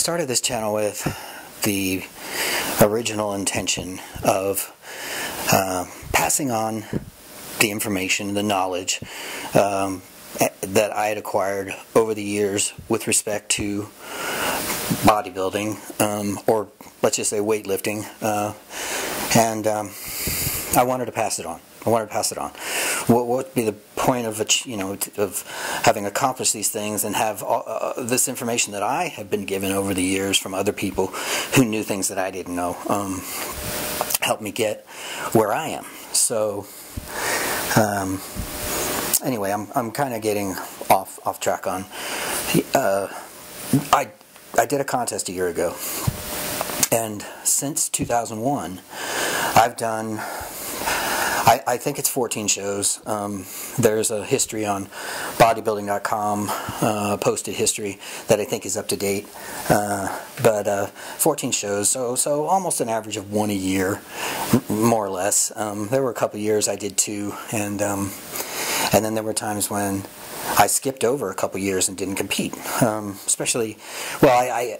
started this channel with the original intention of passing on the information, the knowledge that I had acquired over the years with respect to bodybuilding, or let's just say weightlifting, and I wanted to pass it on. What would be the point of of having accomplished these things and have this information that I have been given over the years from other people who knew things that I didn't know, help me get where I am. So anyway, I'm kind of getting off track on. I did a contest a year ago, and since 2001, I've done. I think it's 14 shows. There's a history on bodybuilding.com, posted history that I think is up to date. But 14 shows, so almost an average of one a year, more or less. There were a couple years I did two, and then there were times when I skipped over a couple years and didn't compete. Especially, well,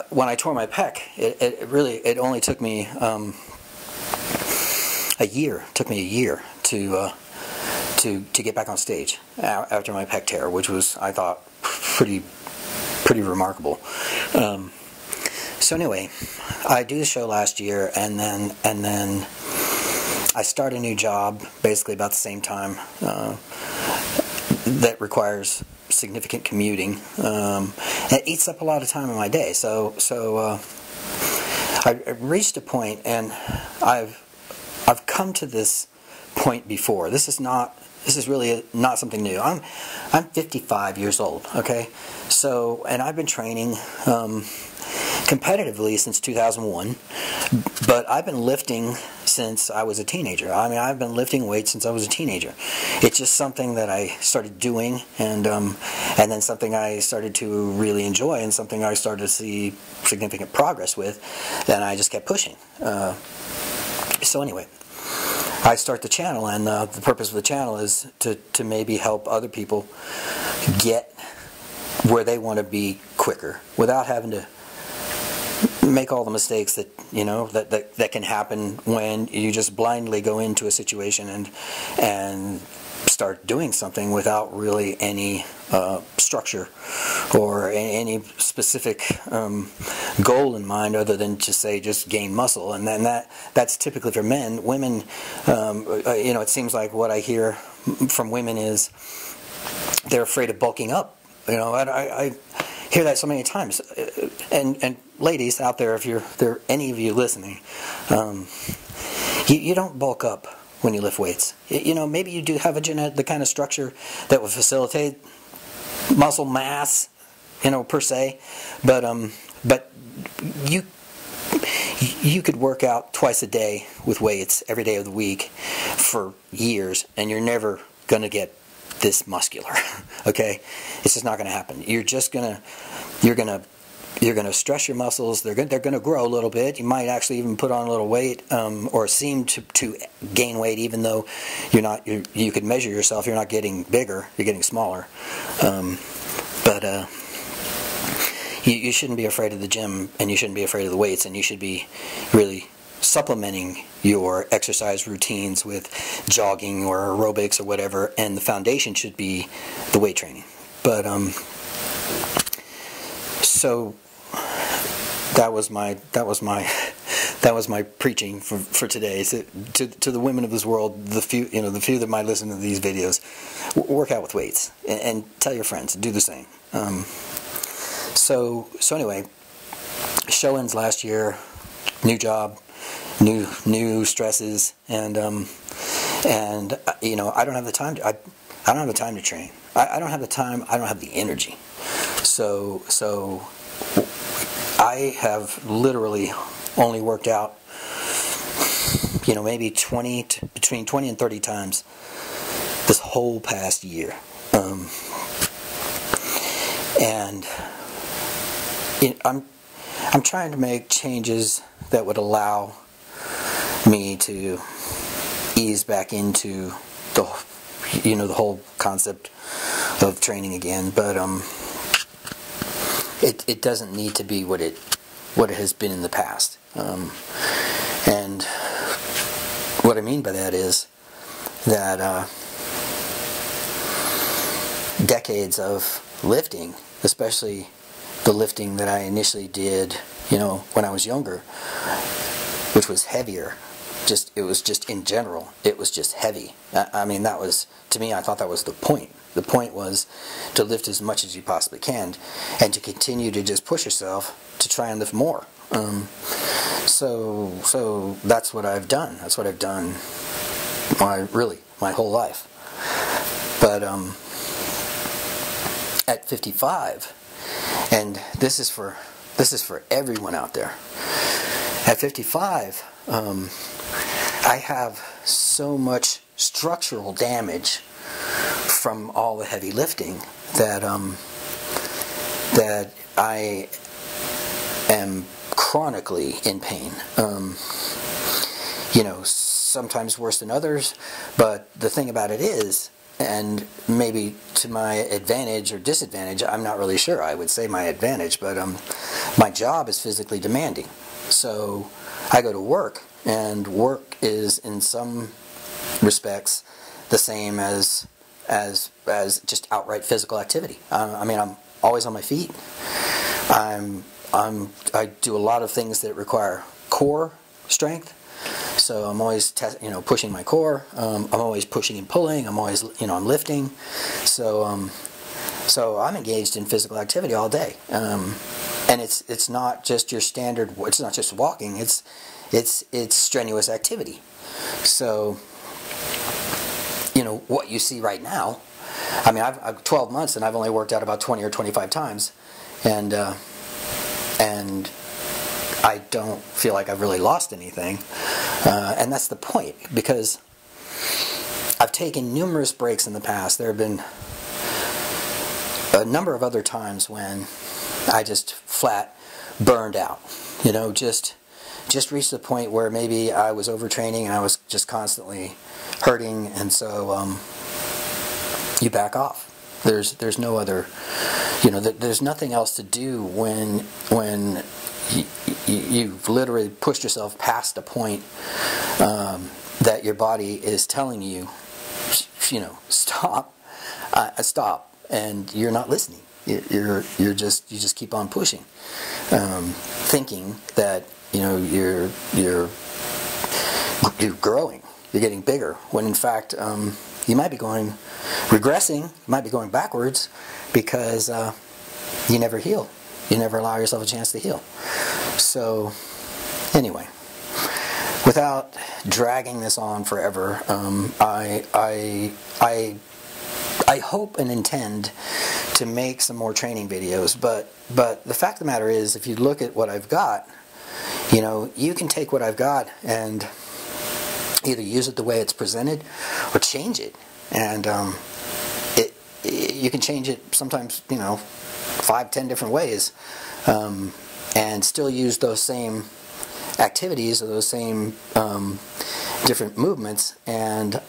when I tore my pec, it only took me a year. Took me a year to get back on stage after my pec tear, which was, I thought, pretty remarkable. So anyway, I do the show last year, and then I start a new job basically about the same time that requires significant commuting. It eats up a lot of time in my day. So I reached a point, and I've come to this point before. This is really not something new. I'm 55 years old, okay? So, and I've been training competitively since 2001, but I've been lifting since I was a teenager. I mean, I've been lifting weights since I was a teenager. It's just something that I started doing, and then something I started to really enjoy, and something I started to see significant progress with, and I just kept pushing. So anyway, I start the channel, and the purpose of the channel is to maybe help other people get where they want to be quicker, without having to make all the mistakes that that can happen when you just blindly go into a situation and start doing something without really any structure or any specific goal in mind, other than to say just gain muscle. And then that's typically for men. Women, it seems like what I hear from women is they're afraid of bulking up. I hear that so many times. And ladies out there, if there are any of you listening, you don't bulk up when you lift weights. Maybe you do have the kind of structure that would facilitate muscle mass, per se, but you could work out twice a day with weights every day of the week for years, and you're never gonna get this muscular. Okay, it's just not gonna happen. You're gonna stress your muscles. They're gonna grow a little bit. You might actually even put on a little weight, or seem to gain weight, even though you could measure yourself. You're not getting bigger. You're getting smaller. But you shouldn't be afraid of the gym, and you shouldn't be afraid of the weights, and you should be really supplementing your exercise routines with jogging or aerobics or whatever, and the foundation should be the weight training. But so that was my preaching for today. So to the women of this world, the few that might listen to these videos, work out with weights, and tell your friends, do the same. So anyway, show ends last year, new job, new stresses, and I don't have the time to, I don't have the time to train. I don't have the time. I don't have the energy. So I have literally only worked out, maybe between 20 and 30 times this whole past year. And I'm trying to make changes that would allow me to ease back into the whole concept of training again. But it doesn't need to be what it has been in the past. And what I mean by that is that decades of lifting, especially the lifting that I initially did, when I was younger, which was heavier. It was just in general, it was just heavy. I mean, that was, to me, I thought that was the point. The point was to lift as much as you possibly can, and to continue to just push yourself to try and lift more. So that's what I've done. That's what I've done my whole life. But at 55, and this is for everyone out there. At 55, I have so much structural damage from all the heavy lifting that that I am chronically in pain. Sometimes worse than others, but the thing about it is, and maybe to my advantage or disadvantage, I'm not really sure. I would say my advantage, but my job is physically demanding. So I go to work, and work is in some respects the same as just outright physical activity. I mean, I'm always on my feet. I do a lot of things that require core strength. So I'm always pushing my core. I'm always pushing and pulling. I'm always I'm lifting. So I'm engaged in physical activity all day. And it's not just your standard. It's not just walking. It's strenuous activity. So what you see right now. I mean, I've 12 months and I've only worked out about 20 or 25 times, and I don't feel like I've really lost anything. And that's the point, because I've taken numerous breaks in the past. There have been a number of other times when I just flat burned out. Just reached the point where maybe I was overtraining and I was just constantly hurting, and so you back off. There's no other, there's nothing else to do when you've literally pushed yourself past a point that your body is telling you, stop, and you're not listening. You just keep on pushing, thinking that you're growing, you're getting bigger, when in fact you might be regressing, you might be going backwards, because you never heal. You never allow yourself a chance to heal. So anyway, without dragging this on forever, I hope and intend to make some more training videos. But the fact of the matter is, if you look at what I've got, you can take what I've got and either use it the way it's presented or change it. And you can change it sometimes, 5-10 different ways, and still use those same activities or those same different movements and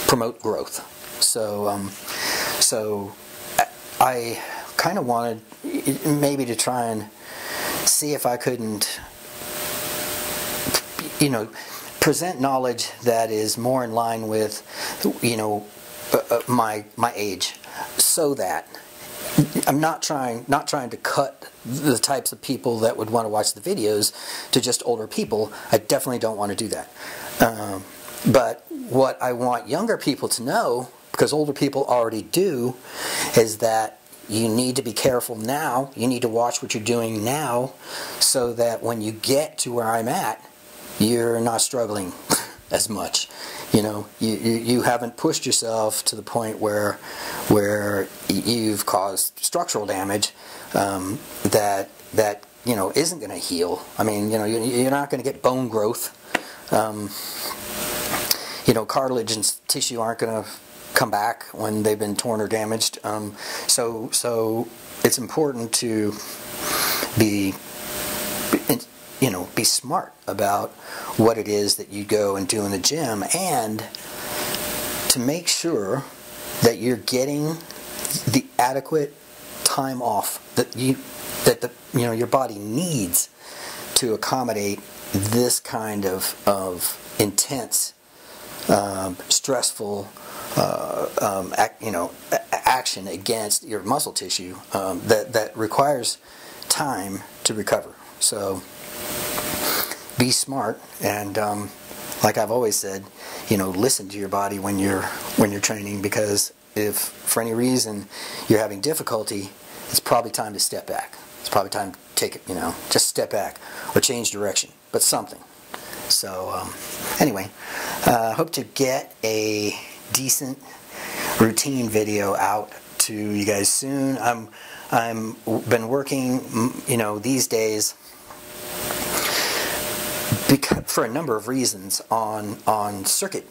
promote growth. So I kind of wanted maybe to try and see if I couldn't present knowledge that is more in line with my age, so that I'm not trying to cut the types of people that would want to watch the videos to just older people. I definitely don't want to do that. But what I want younger people to know, because older people already do, is that you need to be careful now. You need to watch what you're doing now, so that when you get to where I'm at, you're not struggling as much. You haven't pushed yourself to the point where you've caused structural damage that isn't going to heal. I mean, you're not going to get bone growth. Cartilage and tissue aren't going to come back when they've been torn or damaged. So it's important to be smart about what it is that you go and do in the gym, and to make sure that you're getting the adequate time off that your body needs to accommodate this kind of intense, stressful action against your muscle tissue that requires time to recover. So be smart, and like I've always said, listen to your body when you're training, because if for any reason you're having difficulty, it's probably time to step back. It's probably time to take it, just step back or change direction, but something. So anyway, hope to get a decent routine video out to you guys soon. I'm been working, these days, for a number of reasons on circuit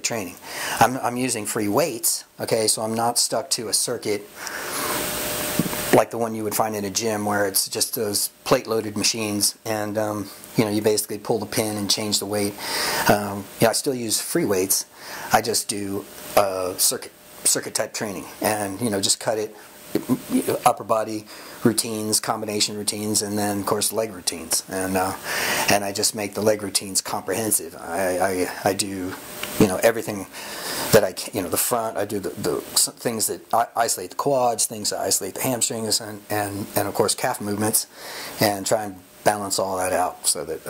training. I'm using free weights, okay, so I'm not stuck to a circuit like the one you would find in a gym, where it's just those plate-loaded machines, and you basically pull the pin and change the weight. I still use free weights. I just do circuit type training, and just cut it, upper body routines, combination routines, and then of course leg routines, and I just make the leg routines comprehensive. I do everything that I can, the front. I do the things that isolate the quads, things that isolate the hamstrings, and of course calf movements, and try and balance all that out so that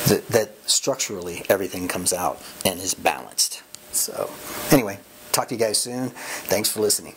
that structurally everything comes out and is balanced. So anyway, talk to you guys soon. Thanks for listening.